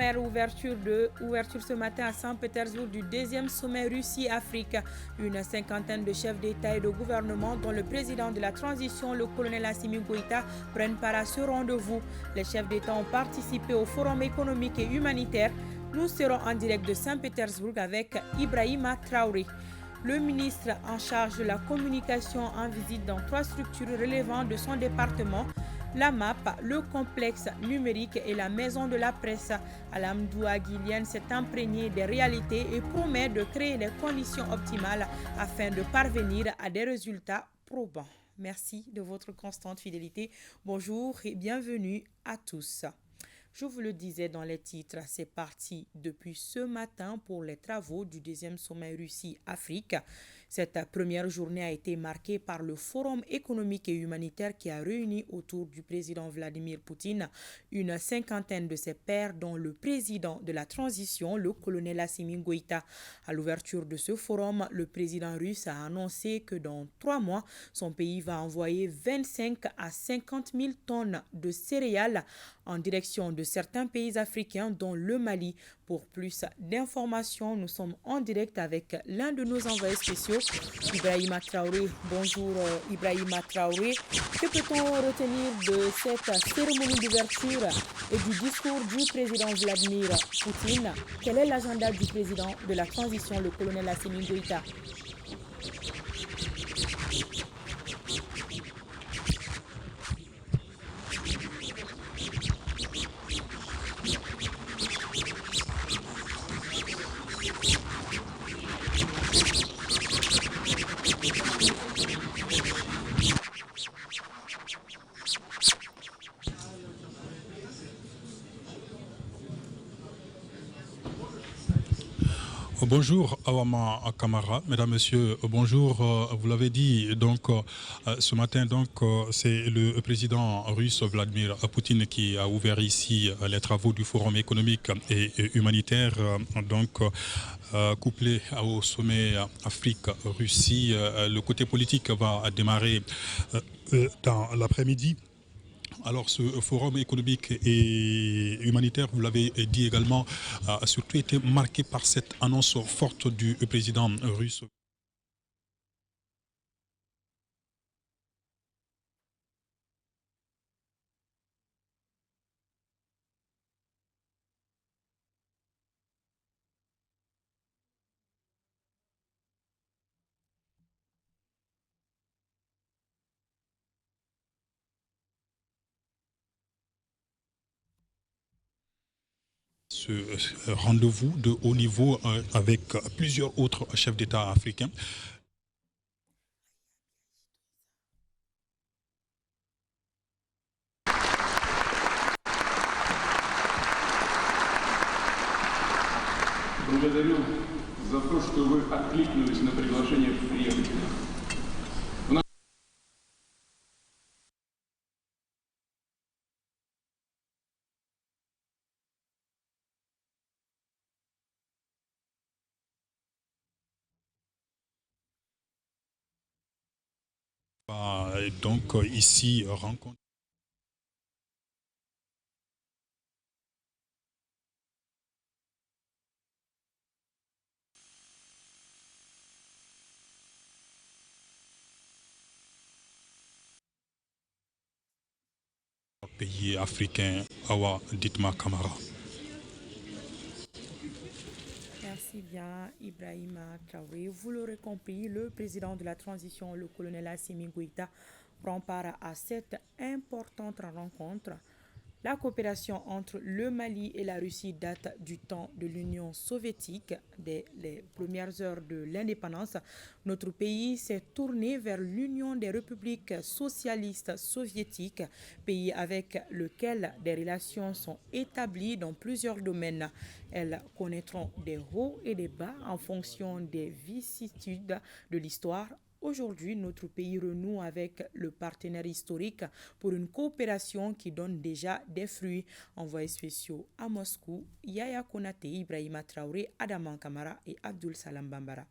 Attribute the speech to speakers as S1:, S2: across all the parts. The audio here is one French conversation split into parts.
S1: sommaire, ouverture ce matin à Saint-Pétersbourg du deuxième sommet Russie-Afrique. Une cinquantaine de chefs d'État et de gouvernement, dont le président de la transition, le colonel Assimi Goïta, prennent part à ce rendez-vous. Les chefs d'État ont participé au forum économique et humanitaire. Nous serons en direct de Saint-Pétersbourg avec Ibrahima Traoré. Le ministre en charge de la communication en visite dans 3 structures relevant de son département, la MAP, le complexe numérique et la maison de la presse. Alamdou Aguilienne s'est imprégné des réalités et promet de créer les conditions optimales afin de parvenir à des résultats probants. Merci de votre constante fidélité. Bonjour et bienvenue à tous. Je vous le disais dans les titres, c'est parti depuis ce matin pour les travaux du deuxième sommet Russie-Afrique. Cette première journée a été marquée par le forum économique et humanitaire qui a réuni autour du président Vladimir Poutine une cinquantaine de ses pairs, dont le président de la transition, le colonel Assimi Goïta. À l'ouverture de ce forum, le président russe a annoncé que dans 3 mois, son pays va envoyer 25 à 50 000 tonnes de céréales en direction de certains pays africains, dont le Mali. Pour plus d'informations, nous sommes en direct avec l'un de nos envoyés spéciaux, Ibrahima Traoré. Bonjour Ibrahima Traoré. Que peut-on retenir de cette cérémonie d'ouverture et du discours du président Vladimir Poutine? Quel est l'agenda du président de la transition, le colonel Assimi Goïta?
S2: Bonjour Awama Kamara, mesdames, messieurs, bonjour. Vous l'avez dit, donc ce matin, c'est le président russe Vladimir Poutine qui a ouvert ici les travaux du Forum économique et humanitaire, couplé au sommet Afrique-Russie. Le côté politique va démarrer dans l'après-midi. Alors ce forum économique et humanitaire, vous l'avez dit également, a surtout été marqué par cette annonce forte du président russe. Ce rendez-vous de haut niveau avec plusieurs autres chefs d'État africains.
S3: Благодарю за то, что вы откликнулись на приглашение приехать.
S2: Donc ici rencontre pays africain. Awa Ditma Kamara.
S1: Merci bien, Ibrahima Traoré. Vous l'aurez compris, le président de la transition, le colonel Assimi Goïta, prend part à cette importante rencontre. La coopération entre le Mali et la Russie date du temps de l'Union soviétique. Dès les premières heures de l'indépendance, notre pays s'est tourné vers l'Union des républiques socialistes soviétiques, pays avec lequel des relations sont établies dans plusieurs domaines. Elles connaîtront des hauts et des bas en fonction des vicissitudes de l'histoire. Aujourd'hui, notre pays renoue avec le partenaire historique pour une coopération qui donne déjà des fruits. Envoyés spéciaux à Moscou, Yaya Konate, Ibrahima Traoré, Adaman Kamara et Abdul Salam Bambara.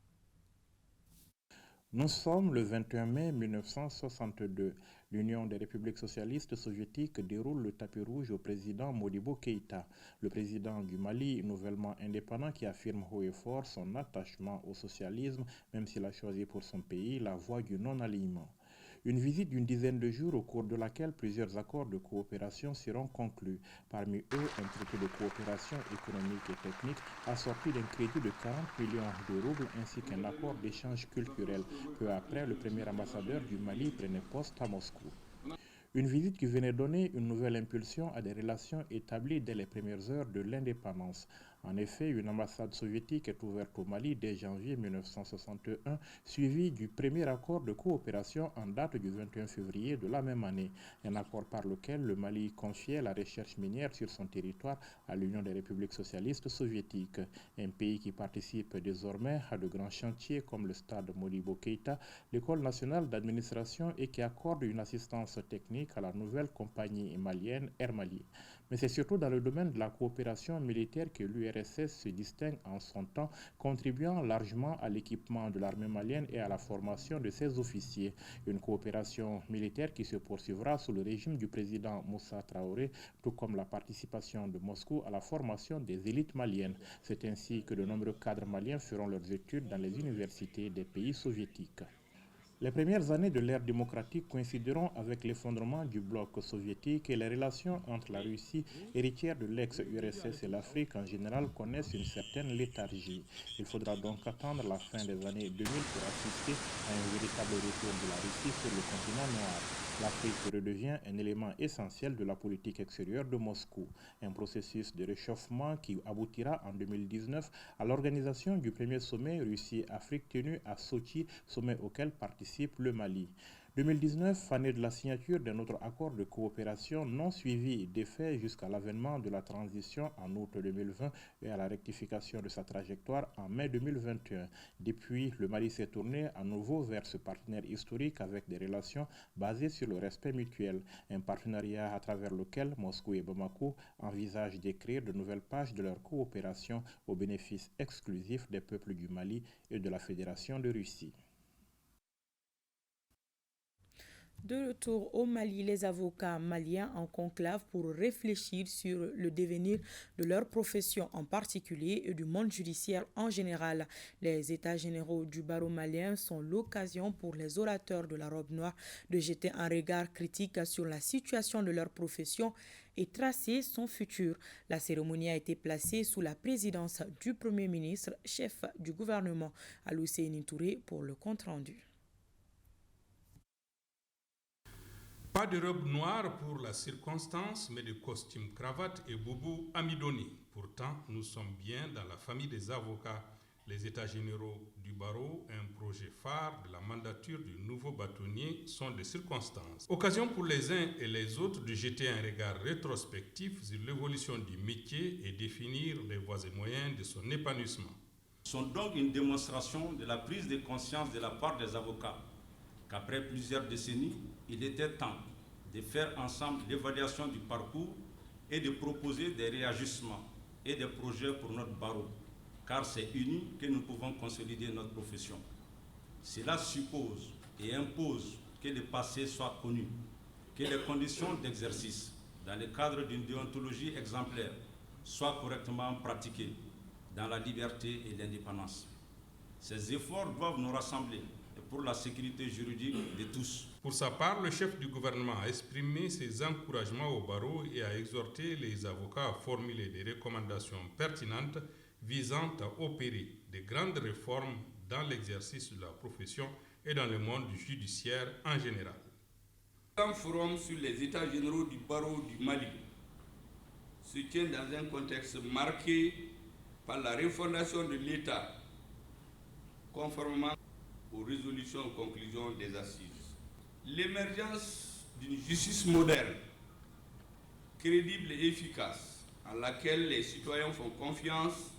S4: Nous sommes le 21 mai 1962. L'Union des républiques socialistes soviétiques déroule le tapis rouge au président Modibo Keïta, le président du Mali nouvellement indépendant qui affirme haut et fort son attachement au socialisme, même s'il a choisi pour son pays la voie du non-alignement. Une visite d'une dizaine de jours au cours de laquelle plusieurs accords de coopération seront conclus. Parmi eux, un traité de coopération économique et technique assorti d'un crédit de 40 millions de roubles ainsi qu'un accord d'échange culturel peu après le premier ambassadeur du Mali prenait poste à Moscou. Une visite qui venait donner une nouvelle impulsion à des relations établies dès les premières heures de l'indépendance. En effet, une ambassade soviétique est ouverte au Mali dès janvier 1961, suivie du premier accord de coopération en date du 21 février de la même année. Un accord par lequel le Mali confiait la recherche minière sur son territoire à l'Union des républiques socialistes soviétiques. Un pays qui participe désormais à de grands chantiers comme le stade Modibo Keïta, l'école nationale d'administration et qui accorde une assistance technique à la nouvelle compagnie malienne Air Mali. Mais c'est surtout dans le domaine de la coopération militaire que l'URSS se distingue en son temps, contribuant largement à l'équipement de l'armée malienne et à la formation de ses officiers. Une coopération militaire qui se poursuivra sous le régime du président Moussa Traoré, tout comme la participation de Moscou à la formation des élites maliennes. C'est ainsi que de nombreux cadres maliens feront leurs études dans les universités des pays soviétiques. Les premières années de l'ère démocratique coïncideront avec l'effondrement du bloc soviétique et les relations entre la Russie, héritière de l'ex-URSS, et l'Afrique en général connaissent une certaine léthargie. Il faudra donc attendre la fin des années 2000 pour assister à un véritable retour de la Russie sur le continent noir. L'Afrique redevient un élément essentiel de la politique extérieure de Moscou. Un processus de réchauffement qui aboutira en 2019 à l'organisation du premier sommet Russie-Afrique tenu à Sochi, sommet auquel participe le Mali. 2019, année de la signature d'un autre accord de coopération non suivi d'effet jusqu'à l'avènement de la transition en août 2020 et à la rectification de sa trajectoire en mai 2021. Depuis, le Mali s'est tourné à nouveau vers ce partenaire historique avec des relations basées sur le respect mutuel. Un partenariat à travers lequel Moscou et Bamako envisagent d'écrire de nouvelles pages de leur coopération au bénéfice exclusif des peuples du Mali et de la Fédération de Russie.
S1: De retour au Mali, les avocats maliens en conclave pour réfléchir sur le devenir de leur profession en particulier et du monde judiciaire en général. Les états généraux du barreau malien sont l'occasion pour les orateurs de la robe noire de jeter un regard critique sur la situation de leur profession et tracer son futur. La cérémonie a été placée sous la présidence du Premier ministre, chef du gouvernement, Alou Seyni Touré, pour le compte-rendu.
S5: Pas de robe noire pour la circonstance, mais de costume, cravate et boubou amidoni. Pourtant, nous sommes bien dans la famille des avocats. Les États généraux du barreau, un projet phare de la mandature du nouveau bâtonnier, sont des circonstances. Occasion pour les uns et les autres de jeter un regard rétrospectif sur l'évolution du métier et définir les voies et moyens de son épanouissement.
S6: Sont donc une démonstration de la prise de conscience de la part des avocats qu'après plusieurs décennies, il était temps de faire ensemble l'évaluation du parcours et de proposer des réajustements et des projets pour notre barreau, car c'est uni que nous pouvons consolider notre profession. Cela suppose et impose que le passé soit connu, que les conditions d'exercice, dans le cadre d'une déontologie exemplaire, soient correctement pratiquées dans la liberté et l'indépendance. Ces efforts doivent nous rassembler pour la sécurité juridique de tous.
S5: Pour sa part, le chef du gouvernement a exprimé ses encouragements au barreau et a exhorté les avocats à formuler des recommandations pertinentes visant à opérer de grandes réformes dans l'exercice de la profession et dans le monde judiciaire en général.
S7: Un forum sur les états généraux du barreau du Mali se tient dans un contexte marqué par la refondation de l'État, conformément aux résolutions et conclusions des assises. L'émergence d'une justice moderne, crédible et efficace, à laquelle les citoyens font confiance,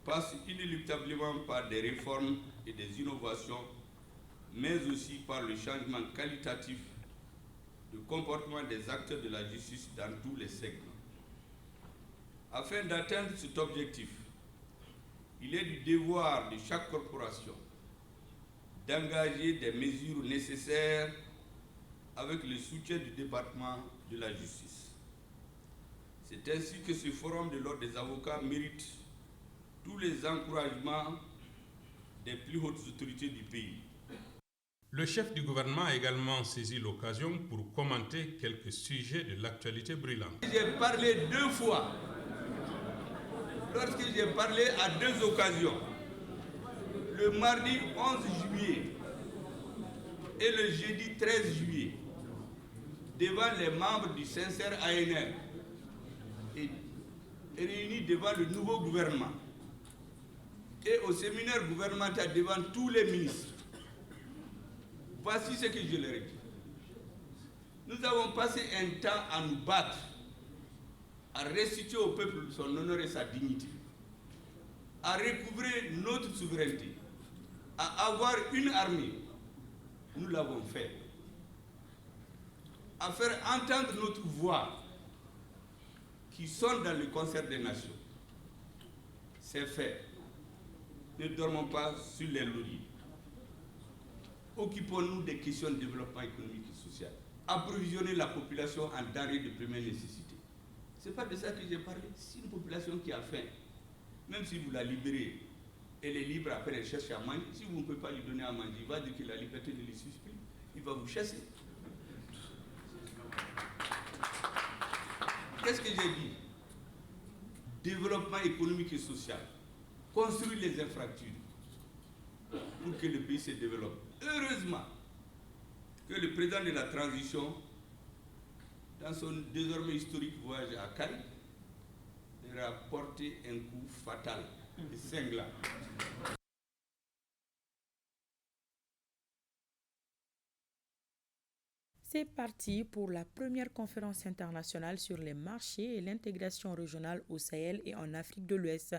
S7: passe inéluctablement par des réformes et des innovations, mais aussi par le changement qualitatif du comportement des acteurs de la justice dans tous les segments. Afin d'atteindre cet objectif, il est du devoir de chaque corporation d'engager des mesures nécessaires avec le soutien du département de la justice. C'est ainsi que ce forum de l'ordre des avocats mérite tous les encouragements des plus hautes autorités du pays.
S5: Le chef du gouvernement a également saisi l'occasion pour commenter quelques sujets de l'actualité brûlante.
S7: J'ai parlé 2 fois, lorsque j'ai parlé à 2 occasions, le mardi 11 juillet et le jeudi 13 juillet, devant les membres du sincère ANR et réunis devant le nouveau gouvernement et au séminaire gouvernemental devant tous les ministres. Voici ce que je leur ai dit. Nous avons passé un temps à nous battre, à restituer au peuple son honneur et sa dignité, à recouvrer notre souveraineté, à avoir une armée. Nous l'avons fait. À faire entendre notre voix qui sonne dans le concert des nations. C'est fait. Ne dormons pas sur les lauriers. Occupons-nous des questions de développement économique et social. Approvisionner la population en denrées de première nécessité. Ce n'est pas de ça que j'ai parlé. C'est une population qui a faim. Même si vous la libérez, elle est libre, après elle cherche à manger. Si vous ne pouvez pas lui donner à manger, il va dire que la liberté ne lui suffit plus. Il va vous chasser. Qu'est-ce que j'ai dit? Développement économique et social. Construire les infrastructures pour que le pays se développe. Heureusement que le président de la transition, dans son désormais historique voyage à Cannes, leur a porté un coup fatal et cinglant.
S1: C'est parti pour la première conférence internationale sur les marchés et l'intégration régionale au Sahel et en Afrique de l'Ouest.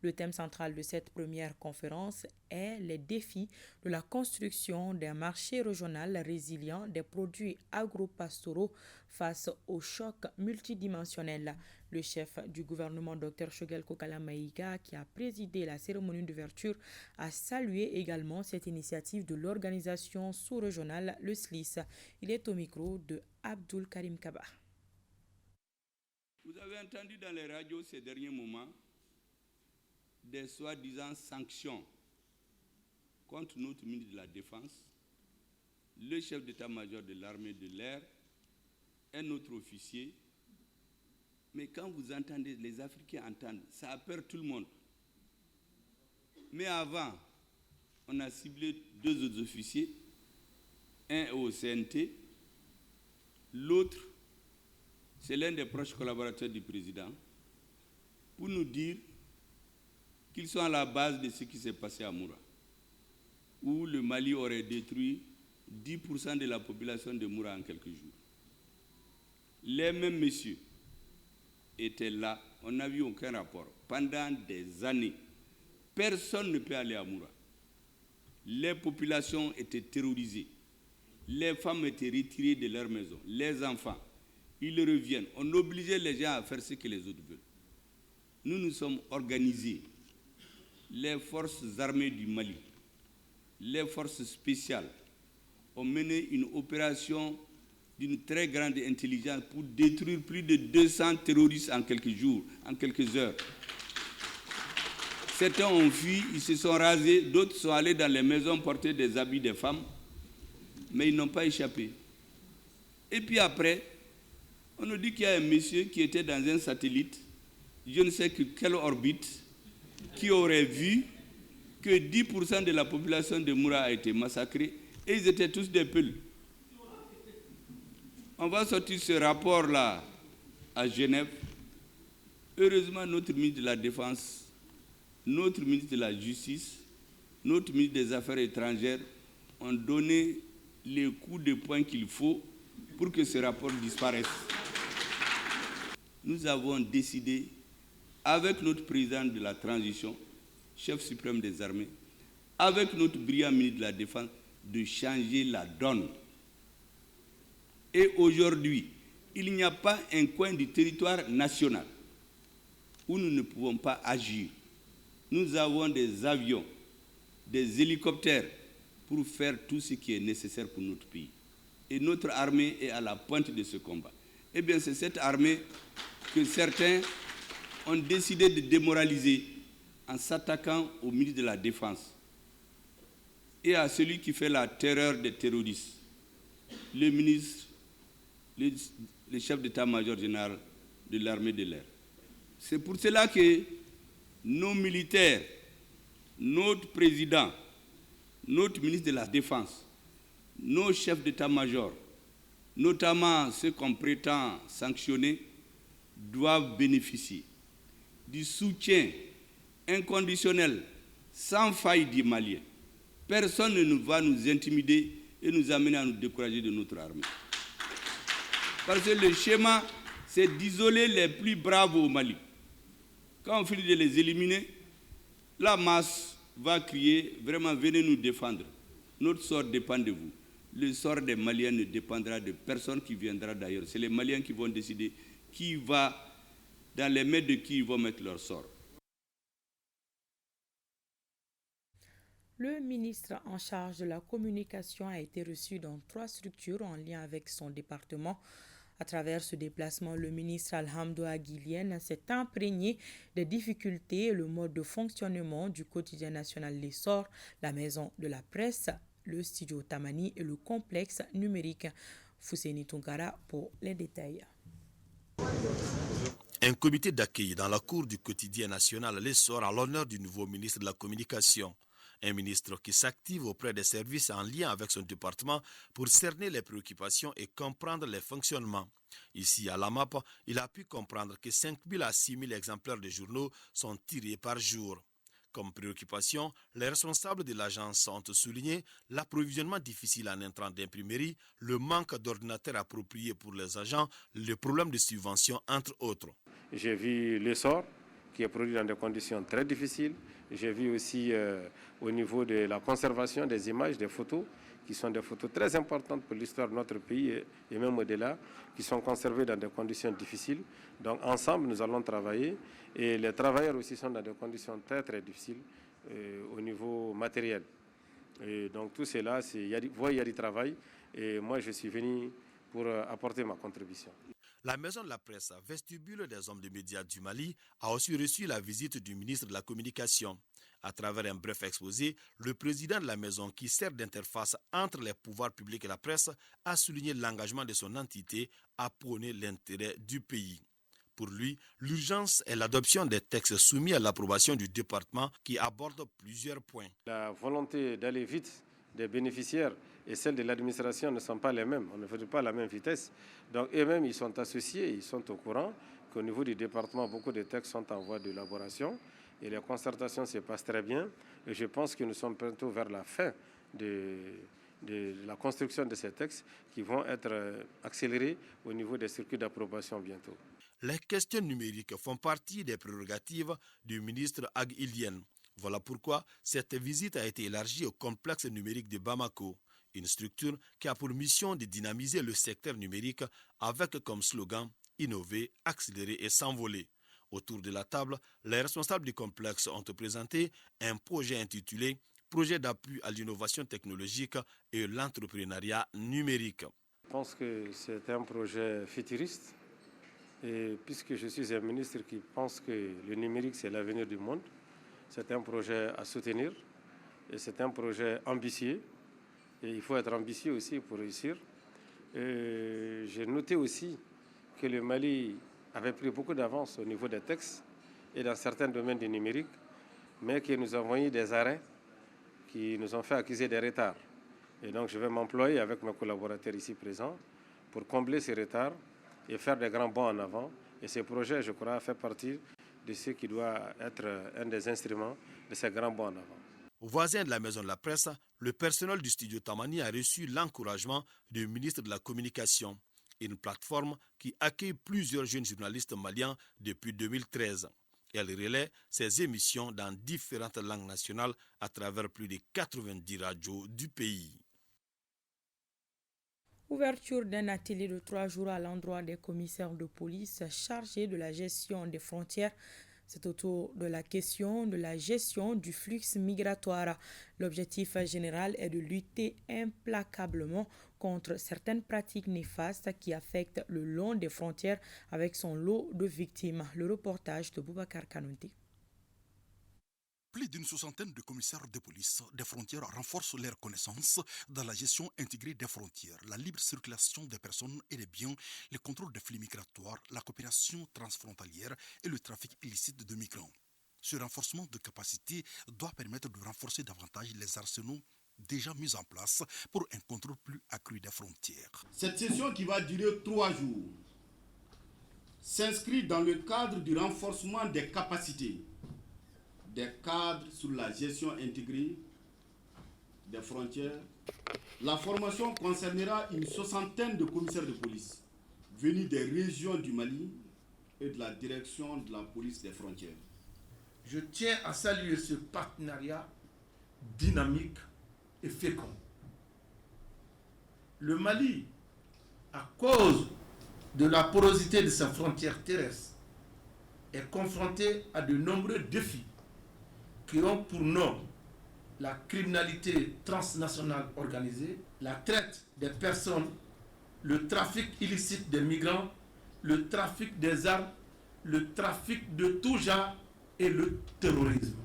S1: Le thème central de cette première conférence est les défis de la construction d'un marché régional résilient des produits agro-pastoraux face au choc multidimensionnel. Le chef du gouvernement, Dr Choguel Kokala Maïga, qui a présidé la cérémonie d'ouverture, a salué également cette initiative de l'organisation sous-régionale, le SLIS. Il est au micro de Abdul Karim Kaba.
S7: Vous avez entendu dans les radios ces derniers moments des soi-disant sanctions contre notre ministre de la Défense, le chef d'état-major de l'armée de l'air, un autre officier. Mais quand vous entendez, les Africains entendent, ça a peur tout le monde. Mais avant, on a ciblé 2 autres officiers, un au CNT, l'autre, c'est l'un des proches collaborateurs du président, pour nous dire qu'ils sont à la base de ce qui s'est passé à Moura, où le Mali aurait détruit 10% de la population de Moura en quelques jours. Les mêmes messieurs étaient là, on n'a vu aucun rapport. Pendant des années, personne ne peut aller à Moura. Les populations étaient terrorisées. Les femmes étaient retirées de leur maison. Les enfants, ils reviennent. On obligeait les gens à faire ce que les autres veulent. Nous nous sommes organisés. Les forces armées du Mali, les forces spéciales ont mené une opération d'une très grande intelligence pour détruire plus de 200 terroristes en quelques jours, en quelques heures. Certains ont fui, ils se sont rasés, d'autres sont allés dans les maisons porter des habits des femmes, mais ils n'ont pas échappé. Et puis après, on nous dit qu'il y a un monsieur qui était dans un satellite, je ne sais quelle orbite, qui aurait vu que 10% de la population de Moura a été massacrée, et ils étaient tous des peuls. On va sortir ce rapport-là à Genève. Heureusement, notre ministre de la Défense, notre ministre de la Justice, notre ministre des Affaires étrangères ont donné les coups de poing qu'il faut pour que ce rapport disparaisse. Nous avons décidé, avec notre président de la transition, chef suprême des armées, avec notre brillant ministre de la Défense, de changer la donne. Et aujourd'hui, il n'y a pas un coin du territoire national où nous ne pouvons pas agir. Nous avons des avions, des hélicoptères pour faire tout ce qui est nécessaire pour notre pays. et notre armée est à la pointe de ce combat. Eh bien, c'est cette armée que certains ont décidé de démoraliser en s'attaquant au ministre de la Défense et à celui qui fait la terreur des terroristes, le ministre, le chef d'état-major général de l'armée de l'air. C'est pour cela que nos militaires, notre président, notre ministre de la Défense, nos chefs d'état-major, notamment ceux qu'on prétend sanctionner, doivent bénéficier du soutien inconditionnel, sans faille des Maliens. Personne ne va nous intimider et nous amener à nous décourager de notre armée. Parce que le schéma, c'est d'isoler les plus braves au Mali. Quand on finit de les éliminer, la masse va crier, vraiment, venez nous défendre. Notre sort dépend de vous. Le sort des Maliens ne dépendra de personne qui viendra d'ailleurs. C'est les Maliens qui vont décider qui va, dans les mains de qui ils vont mettre leur sort.
S1: Le ministre en charge de la communication a été reçu dans 3 structures en lien avec son département. À travers ce déplacement, le ministre Alhamdou Aguilien s'est imprégné des difficultés et le mode de fonctionnement du quotidien national L'Essor, la maison de la presse, le studio Tamani et le complexe numérique. Fousséni Tunkara pour les détails.
S8: Un comité d'accueil dans la cour du quotidien national L'Essor à l'honneur du nouveau ministre de la Communication. Un ministre qui s'active auprès des services en lien avec son département pour cerner les préoccupations et comprendre les fonctionnements. Ici, à la MAP, il a pu comprendre que 5 000 à 6 000 exemplaires de journaux sont tirés par jour. Comme préoccupation, les responsables de l'agence ont souligné l'approvisionnement difficile en intrants d'imprimerie, le manque d'ordinateurs appropriés pour les agents, le problème de subventions, entre autres.
S9: J'ai vu L'Essor qui est produit dans des conditions très difficiles. J'ai vu aussi au niveau de la conservation des images, des photos, qui sont des photos très importantes pour l'histoire de notre pays et même au-delà, qui sont conservées dans des conditions difficiles. Donc ensemble, nous allons travailler et les travailleurs aussi sont dans des conditions très très difficiles au niveau matériel. Et donc tout cela, il y a du travail et moi je suis venu pour apporter ma contribution.
S8: La maison de la presse, vestibule des hommes de médias du Mali, a aussi reçu la visite du ministre de la Communication. À travers un bref exposé, le président de la maison, qui sert d'interface entre les pouvoirs publics et la presse, a souligné l'engagement de son entité à prôner l'intérêt du pays. Pour lui, l'urgence est l'adoption des textes soumis à l'approbation du département qui aborde plusieurs points.
S9: La volonté d'aller vite des bénéficiaires et celle de l'administration ne sont pas les mêmes. On ne fait pas la même vitesse. Donc eux-mêmes, ils sont associés, ils sont au courant qu'au niveau du département, beaucoup de textes sont en voie d'élaboration et les concertations se passent très bien. Et je pense que nous sommes bientôt vers la fin de la construction de ces textes qui vont être accélérés au niveau des circuits d'approbation bientôt.
S8: Les questions numériques font partie des prérogatives du ministre Aguilien. Voilà pourquoi cette visite a été élargie au complexe numérique de Bamako, une structure qui a pour mission de dynamiser le secteur numérique avec comme slogan « Innover, accélérer et s'envoler ». Autour de la table, les responsables du complexe ont présenté un projet intitulé « Projet d'appui à l'innovation technologique et l'entrepreneuriat numérique ».
S9: Je pense que c'est un projet futuriste et puisque je suis un ministre qui pense que le numérique c'est l'avenir du monde, c'est un projet à soutenir et c'est un projet ambitieux. Et il faut être ambitieux aussi pour réussir. J'ai noté aussi que le Mali avait pris beaucoup d'avance au niveau des textes et dans certains domaines du numérique, mais que nous avons eu des arrêts qui nous ont fait accuser des retards. Et donc je vais m'employer avec mes collaborateurs ici présents pour combler ces retards et faire des grands bonds en avant. Et ce projet, je crois, fait partie de ce qui doit être un des instruments de ces grands bonds en avant.
S8: Voisin de la maison de la presse, le personnel du studio Tamani a reçu l'encouragement du ministre de la Communication, une plateforme qui accueille plusieurs jeunes journalistes maliens depuis 2013. Elle relaie ses émissions dans différentes langues nationales à travers plus de 90 radios du pays.
S1: Ouverture d'un atelier de 3 jours à l'endroit des commissaires de police chargés de la gestion des frontières. C'est autour de la question de la gestion du flux migratoire. L'objectif général est de lutter implacablement contre certaines pratiques néfastes qui affectent le long des frontières avec son lot de victimes. Le reportage de Boubacar Kanouté.
S10: Plus d'une soixantaine de commissaires de police des frontières renforcent leurs connaissances dans la gestion intégrée des frontières, la libre circulation des personnes et des biens, le contrôle des flux migratoires, la coopération transfrontalière et le trafic illicite de migrants. Ce renforcement de capacité doit permettre de renforcer davantage les arsenaux déjà mis en place pour un contrôle plus accru des frontières.
S11: Cette session qui va durer 3 jours s'inscrit dans le cadre du renforcement des capacités des cadres sur la gestion intégrée des frontières. La formation concernera une soixantaine de commissaires de police venus des régions du Mali et de la direction de la police des frontières.
S12: Je tiens à saluer ce partenariat dynamique et fécond. Le Mali, à cause de la porosité de sa frontière terrestre, est confronté à de nombreux défis qui ont pour nom la criminalité transnationale organisée, la traite des personnes, le trafic illicite des migrants, le trafic des armes, le trafic de tout genre et le terrorisme.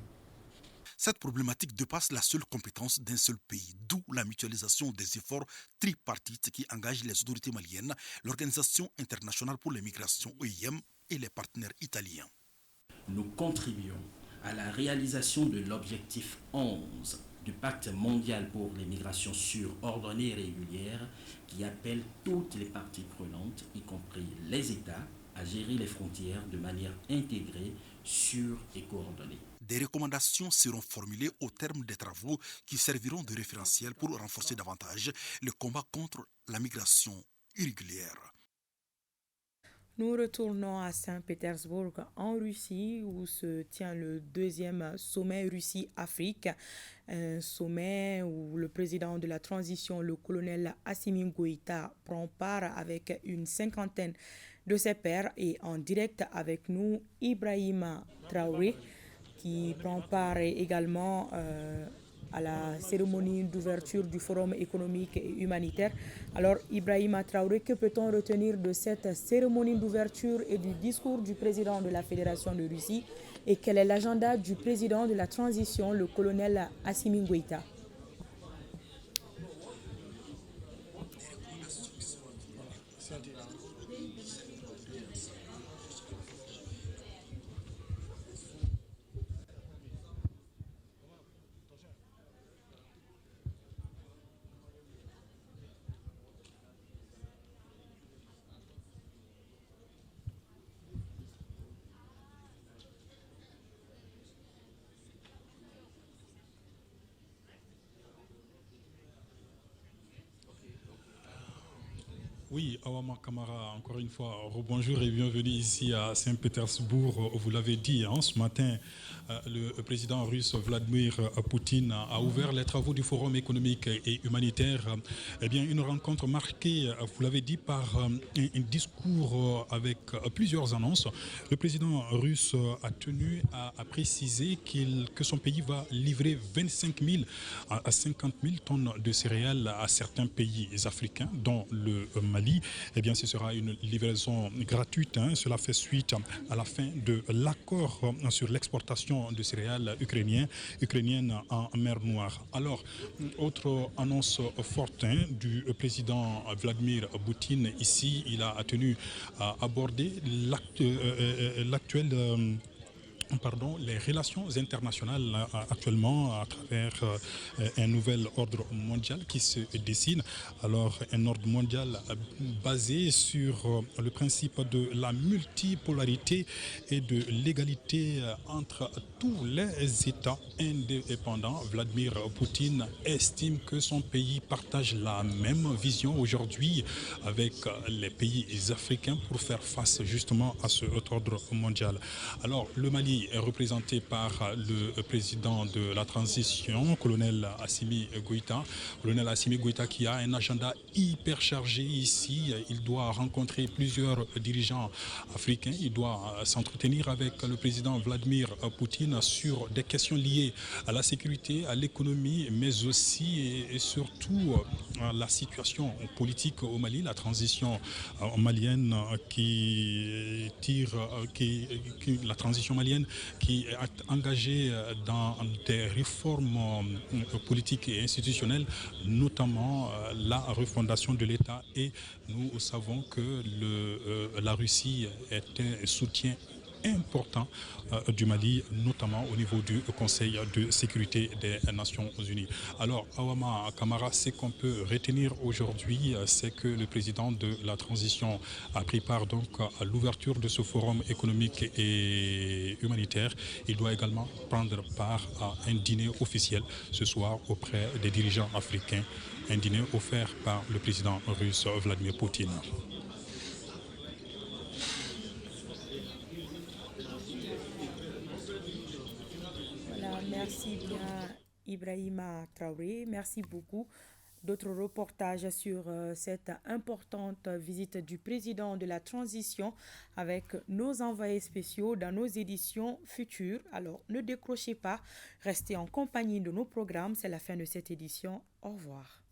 S10: Cette problématique dépasse la seule compétence d'un seul pays, d'où la mutualisation des efforts tripartites qui engagent les autorités maliennes, l'Organisation internationale pour les migrations OIM et les partenaires italiens.
S13: Nous contribuons à la réalisation de l'objectif 11 du Pacte mondial pour les migrations sûres, ordonnées et régulières qui appelle toutes les parties prenantes, y compris les États, à gérer les frontières de manière intégrée, sûre et coordonnée.
S10: Des recommandations seront formulées au terme des travaux qui serviront de référentiel pour renforcer davantage le combat contre la migration irrégulière.
S1: Nous retournons à Saint-Pétersbourg en Russie où se tient le 2e sommet Russie-Afrique, un sommet où le président de la transition, le colonel Assimi Goïta, prend part avec une cinquantaine de ses pairs et en direct avec nous Ibrahima Traoré qui prend part également à la cérémonie d'ouverture du Forum économique et humanitaire. Alors, Ibrahima Traoré, que peut-on retenir de cette cérémonie d'ouverture et du discours du président de la Fédération de Russie et quel est l'agenda du président de la transition, le colonel Assimi Goïta?
S2: Oui, Awama Kamara, encore une fois, rebonjour et bienvenue ici à Saint-Pétersbourg. Vous l'avez dit, ce matin, le président russe Vladimir Poutine a ouvert les travaux du Forum économique et humanitaire. Eh bien, une rencontre marquée, vous l'avez dit, par un discours avec plusieurs annonces. Le président russe a tenu à préciser que son pays va livrer 25 000 à 50 000 tonnes de céréales à certains pays africains, dont le Mali. Eh bien, ce sera une livraison gratuite. Cela fait suite à la fin de l'accord sur l'exportation de céréales ukrainiennes en mer Noire. Alors, autre annonce forte du président Vladimir Poutine. Ici, il a tenu à aborder les relations internationales actuellement à travers un nouvel ordre mondial qui se dessine. Alors, un ordre mondial basé sur le principe de la multipolarité et de l'égalité entre tous les États indépendants. Vladimir Poutine estime que son pays partage la même vision aujourd'hui avec les pays africains pour faire face justement à cet ordre mondial. Alors, le Mali Mali est représenté par le président de la transition, colonel Assimi Goïta. Colonel Assimi Goïta qui a un agenda hyper chargé ici. Il doit rencontrer plusieurs dirigeants africains. Il doit s'entretenir avec le président Vladimir Poutine sur des questions liées à la sécurité, à l'économie, mais aussi et surtout à la situation politique au Mali, la transition malienne la transition malienne qui est engagée dans des réformes politiques et institutionnelles, notamment la refondation de l'État. Et nous savons que la Russie est un soutien important du Mali, notamment au niveau du Conseil de sécurité des Nations Unies. Alors, Awama Kamara, ce qu'on peut retenir aujourd'hui, c'est que le président de la transition a pris part donc à l'ouverture de ce forum économique et humanitaire. Il doit également prendre part à un dîner officiel ce soir auprès des dirigeants africains, un dîner offert par le président russe Vladimir Poutine.
S1: Merci bien Ibrahima Traoré, merci beaucoup. D'autres reportages sur cette importante visite du président de la transition avec nos envoyés spéciaux dans nos éditions futures. Alors ne décrochez pas, restez en compagnie de nos programmes. C'est la fin de cette édition. Au revoir.